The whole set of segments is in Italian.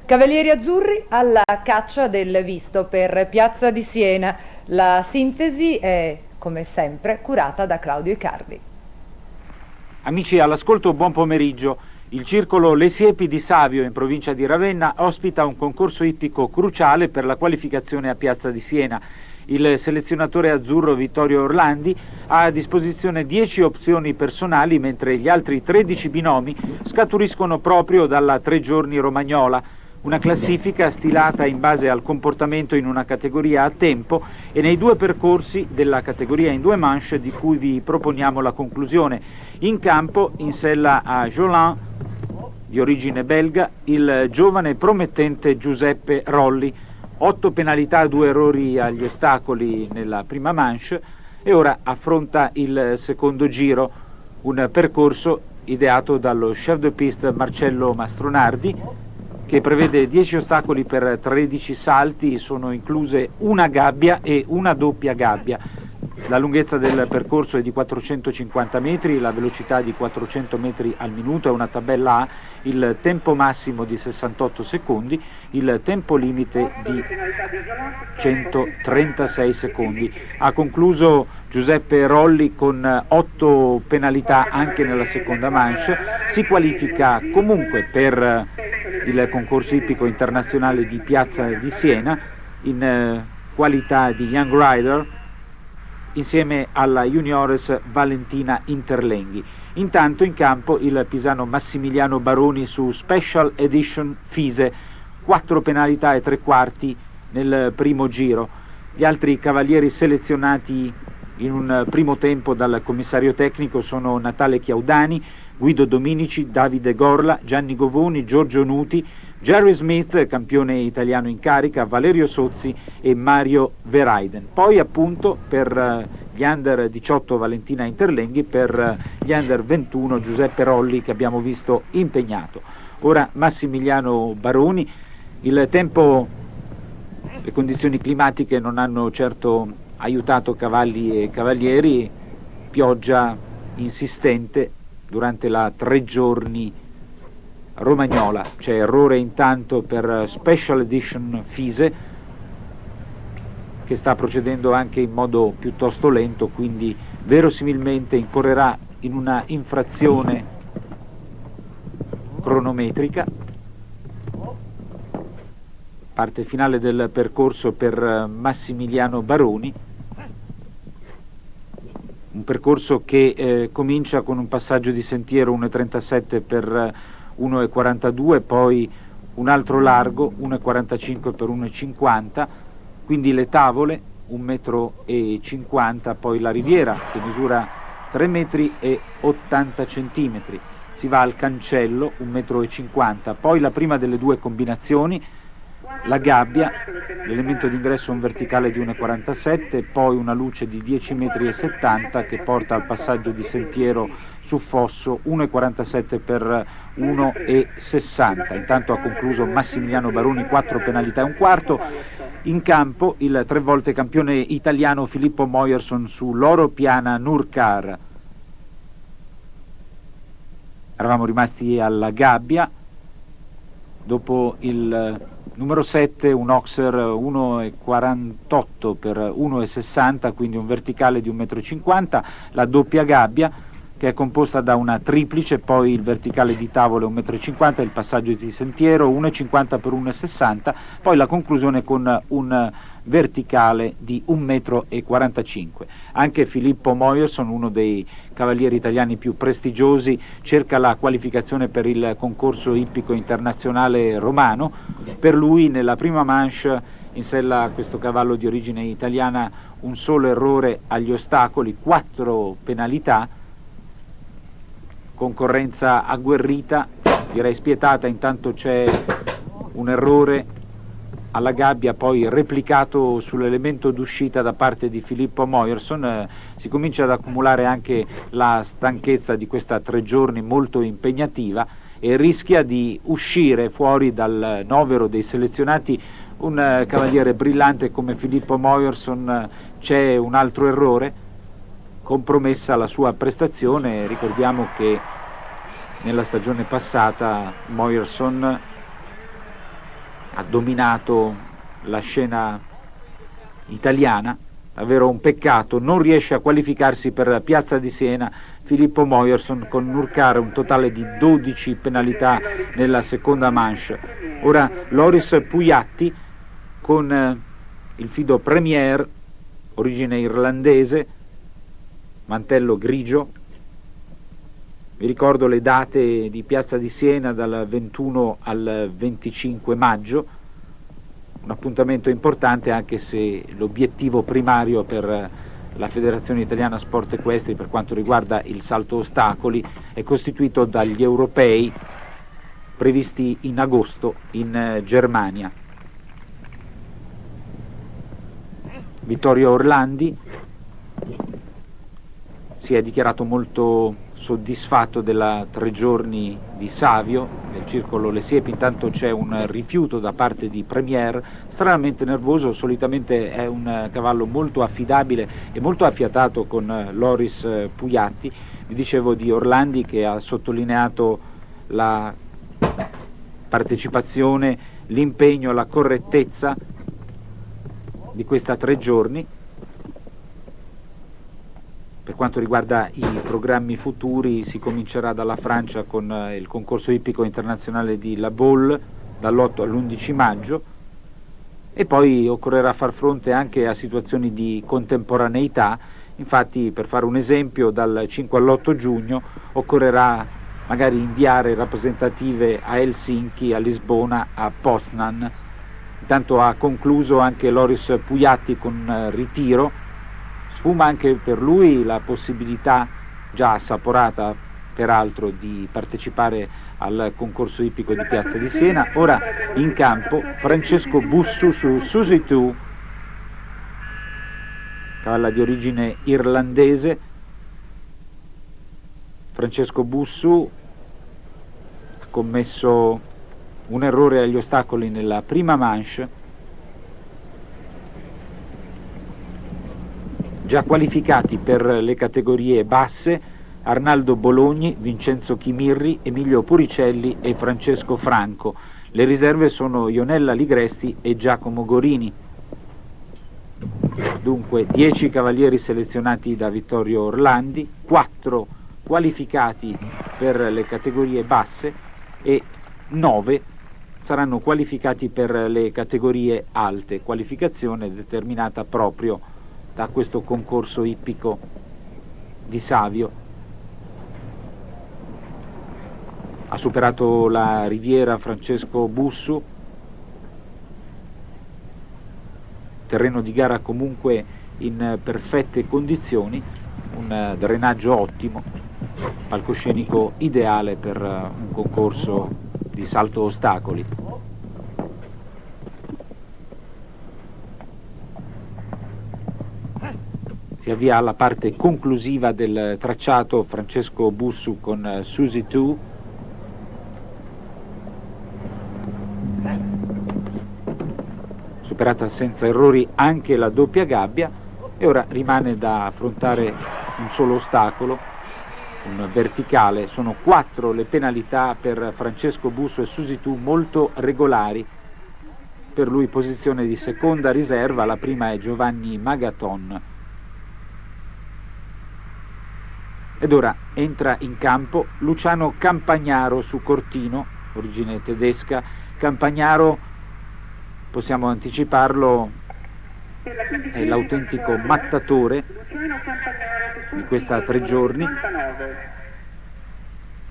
Cavalieri azzurri alla caccia del visto per Piazza di Siena. La sintesi è, come sempre, curata da Claudio Icardi. Amici all'ascolto, buon pomeriggio. Il circolo Le Siepi di Savio, in provincia di Ravenna, ospita un concorso ippico cruciale per la qualificazione a Piazza di Siena. Il selezionatore azzurro Vittorio Orlandi ha a disposizione 10 opzioni personali, mentre gli altri 13 binomi scaturiscono proprio dalla 3 giorni romagnola, una classifica stilata in base al comportamento in una categoria a tempo e nei due percorsi della categoria in 2 manche di cui vi proponiamo la conclusione. In campo, in sella a Jolin, di origine belga, il giovane promettente Giuseppe Rolli. 8 penalità, 2 errori agli ostacoli nella prima manche e ora affronta il secondo giro, un percorso ideato dallo chef de piste Marcello Mastronardi, che prevede 10 ostacoli per 13 salti, sono incluse una gabbia e una doppia gabbia. La lunghezza del percorso è di 450 metri, la velocità di 400 metri al minuto, è una tabella A, il tempo massimo di 68 secondi, il tempo limite di 136 secondi. Ha concluso Giuseppe Rolli con 8 penalità anche nella seconda manche, si qualifica comunque per il concorso ippico internazionale di Piazza di Siena in qualità di Young Rider insieme alla juniores Valentina Interlenghi. Intanto in campo il pisano Massimiliano Baroni su Special Edition Fise, 4 penalità e 3 quarti nel primo giro. Gli altri cavalieri selezionati in un primo tempo dal commissario tecnico sono Natale Chiaudani, Guido Dominici, Davide Gorla, Gianni Govoni, Giorgio Nuti, Jerry Smith, campione italiano in carica, Valerio Sozzi e Mario Verheiden. Poi appunto per gli under 18 Valentina Interlenghi, per gli under 21 Giuseppe Rolli, che abbiamo visto impegnato. Ora Massimiliano Baroni. Il tempo, le condizioni climatiche non hanno certo aiutato cavalli e cavalieri, pioggia insistente durante la 3 giorni romagnola. C'è errore intanto per Special Edition Fise, che sta procedendo anche in modo piuttosto lento, quindi verosimilmente incorrerà in una infrazione cronometrica. Parte finale del percorso per Massimiliano Baroni, un percorso che comincia con un passaggio di sentiero 1,37 per 1,42, poi un altro largo 1,45 per 1,50, quindi le tavole 1,50 m, poi la riviera che misura 3,80 metri, si va al cancello 1,50 m, poi la prima delle 2 combinazioni, la gabbia, l'elemento d'ingresso un verticale di 1,47, poi una luce di 10,70 metri che porta al passaggio di sentiero su fosso 1,47 per 1,60. Intanto ha concluso Massimiliano Baroni, 4 penalità e un quarto. In campo il 3 volte campione italiano Filippo Moyerson su Loro Piana Nurkar. Eravamo rimasti alla gabbia dopo il numero 7, un Oxer 1,48 per 1,60, quindi un verticale di 1,50 m, la doppia gabbia che è composta da una triplice, poi il verticale di tavole 1,50 m, il passaggio di sentiero 1,50 per 1,60, poi la conclusione con un verticale di 1,45 m. Anche Filippo Moyerson, uno dei cavalieri italiani più prestigiosi, cerca la qualificazione per il concorso ippico internazionale romano. Per lui nella prima manche, in sella a questo cavallo di origine italiana, un solo errore agli ostacoli, 4 penalità, concorrenza agguerrita, direi spietata. Intanto c'è un errore alla gabbia, poi replicato sull'elemento d'uscita da parte di Filippo Moyerson. Si comincia ad accumulare anche la stanchezza di questa 3 giorni molto impegnativa e rischia di uscire fuori dal novero dei selezionati un cavaliere brillante come Filippo Moyerson. C'è un altro errore, compromessa la sua prestazione. Ricordiamo che nella stagione passata Moyerson ha dominato la scena italiana, davvero un peccato, non riesce a qualificarsi per Piazza di Siena Filippo Mojerson con Nurkar, un totale di 12 penalità nella seconda manche. Ora Loris Pujatti con il fido Premier, origine irlandese, mantello grigio. Vi ricordo le date di Piazza di Siena dal 21 al 25 maggio, un appuntamento importante anche se l'obiettivo primario per la Federazione Italiana Sport Equestri per quanto riguarda il salto ostacoli è costituito dagli europei previsti in agosto in Germania. Vittorio Orlandi si è dichiarato molto soddisfatto della 3 giorni di Savio nel circolo Le Siepi. Intanto c'è un rifiuto da parte di Premier, stranamente nervoso, solitamente è un cavallo molto affidabile e molto affiatato con Loris Pujatti. Vi dicevo di Orlandi che ha sottolineato la partecipazione, l'impegno, la correttezza di questa 3 giorni. Per quanto riguarda i programmi futuri si comincerà dalla Francia con il concorso ippico internazionale di La Baule dall'8 all'11 maggio e poi occorrerà far fronte anche a situazioni di contemporaneità. Infatti, per fare un esempio, dal 5 all'8 giugno occorrerà magari inviare rappresentative a Helsinki, a Lisbona, a Poznan. Intanto ha concluso anche Loris Pujatti con ritiro. Sfuma anche per lui la possibilità, già assaporata peraltro, di partecipare al concorso ippico di Piazza di Siena. Ora in campo Francesco Bussu su Suzy 2, cavalla di origine irlandese. Francesco Bussu ha commesso un errore agli ostacoli nella prima manche. Già qualificati per le categorie basse Arnaldo Bologni, Vincenzo Chimirri, Emilio Puricelli e Francesco Franco. Le riserve sono Ionella Ligresti e Giacomo Gorini. Dunque 10 cavalieri selezionati da Vittorio Orlandi, 4 qualificati per le categorie basse e 9 saranno qualificati per le categorie alte, qualificazione determinata proprio da questo concorso ippico di Savio. Ha superato la Riviera Francesco Bussu, terreno di gara comunque in perfette condizioni, un drenaggio ottimo, palcoscenico ideale per un concorso di salto ostacoli. Si avvia alla parte conclusiva del tracciato Francesco Bussu con Suzy 2. Superata senza errori anche la doppia gabbia e ora rimane da affrontare un solo ostacolo, un verticale. Sono 4 le penalità per Francesco Bussu e Suzy 2 molto regolari. Per lui posizione di seconda riserva, la prima è Giovanni Magaton. Ed ora entra in campo Luciano Campagnaro su Cortino, origine tedesca. Campagnaro, possiamo anticiparlo, è l'autentico mattatore di questa 3 giorni.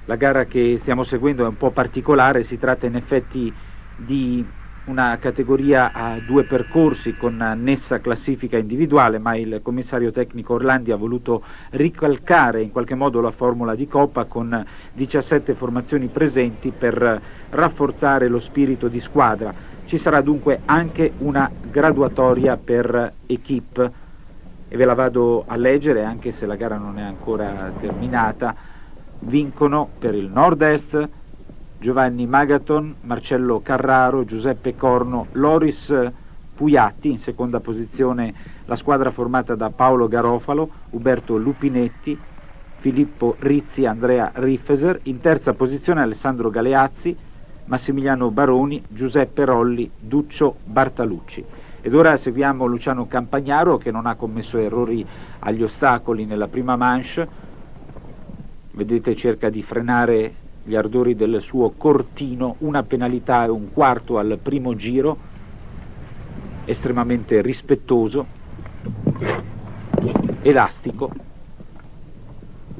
La gara che stiamo seguendo è un po' particolare, si tratta in effetti di una categoria a 2 percorsi con annessa classifica individuale, ma il commissario tecnico Orlandi ha voluto ricalcare in qualche modo la formula di Coppa con 17 formazioni presenti per rafforzare lo spirito di squadra. Ci sarà dunque anche una graduatoria per equipe e ve la vado a leggere anche se la gara non è ancora terminata. Vincono per il nord-est Giovanni Magaton, Marcello Carraro, Giuseppe Corno, Loris Pujatti. In seconda posizione la squadra formata da Paolo Garofalo, Uberto Lupinetti, Filippo Rizzi, Andrea Riffeser. In terza posizione Alessandro Galeazzi, Massimiliano Baroni, Giuseppe Rolli, Duccio Bartalucci. Ed ora seguiamo Luciano Campagnaro, che non ha commesso errori agli ostacoli nella prima manche. Vedete, cerca di frenare gli ardori del suo Cortino, una penalità e un quarto al primo giro, estremamente rispettoso, elastico,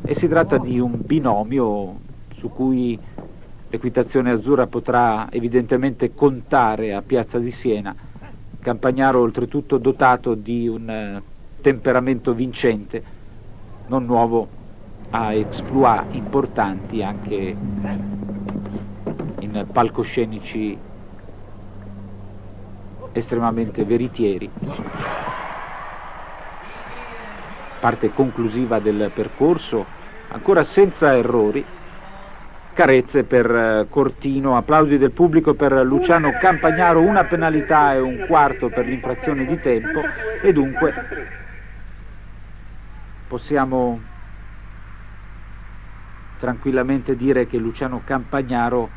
e si tratta di un binomio su cui l'equitazione azzurra potrà evidentemente contare a Piazza di Siena. Campagnaro oltretutto dotato di un temperamento vincente, non nuovo a exploit importanti anche in palcoscenici estremamente veritieri. Parte conclusiva del percorso, ancora senza errori, carezze per Cortino, applausi del pubblico per Luciano Campagnaro, una penalità e un quarto per l'infrazione di tempo, e dunque possiamo tranquillamente dire che Luciano Campagnaro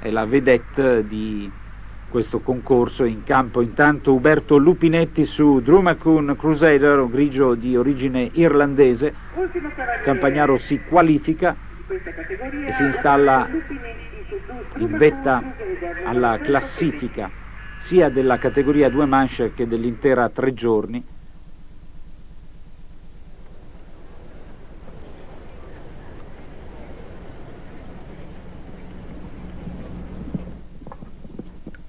è la vedette di questo concorso. In campo intanto Uberto Lupinetti su Drummacune Crusader, un grigio di origine irlandese. Campagnaro si qualifica e si installa in vetta alla classifica sia della categoria 2 manche che dell'intera 3 giorni.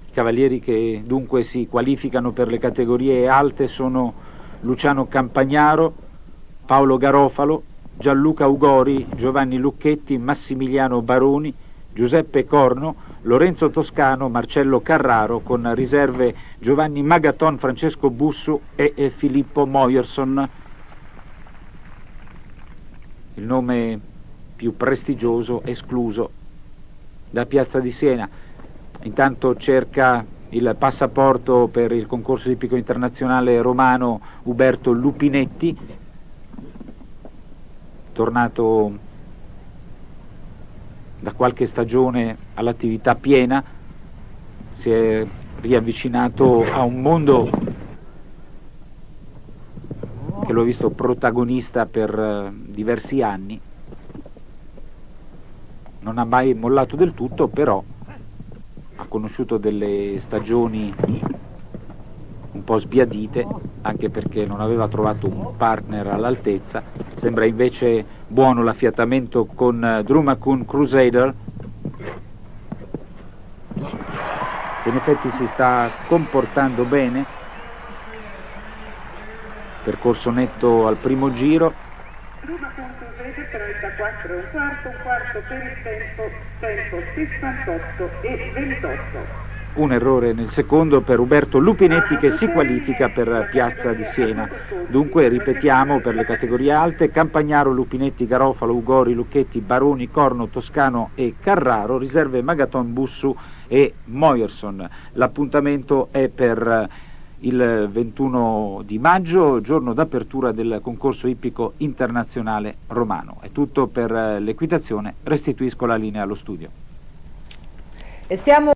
I cavalieri che dunque si qualificano per le categorie alte sono Luciano Campagnaro, Paolo Garofalo, Gianluca Ugori, Giovanni Lucchetti, Massimiliano Baroni, Giuseppe Corno, Lorenzo Toscano, Marcello Carraro, con riserve Giovanni Magaton, Francesco Bussu e Filippo Moyerson. Il nome più prestigioso escluso da Piazza di Siena. Intanto cerca il passaporto per il concorso ippico internazionale romano Uberto Lupinetti, tornato da qualche stagione all'attività piena, si è riavvicinato a un mondo che l'ho visto protagonista per diversi anni. Non ha mai mollato del tutto, però ha conosciuto delle stagioni un po' sbiadite, anche perché non aveva trovato un partner all'altezza. Sembra invece buono l'affiatamento con Drummacune Crusader, che in effetti si sta comportando bene. Percorso netto al primo giro. Drummacune Crusader 34 un quarto per il tempo 68 e 28. Un errore nel secondo per Uberto Lupinetti, che si qualifica per Piazza di Siena. Dunque ripetiamo per le categorie alte: Campagnaro, Lupinetti, Garofalo, Ugori, Lucchetti, Baroni, Corno, Toscano e Carraro, riserve Magaton, Bussu e Moyerson. L'appuntamento è per il 21 di maggio, giorno d'apertura del concorso ippico internazionale romano. È tutto per l'equitazione, restituisco la linea allo studio. E siamo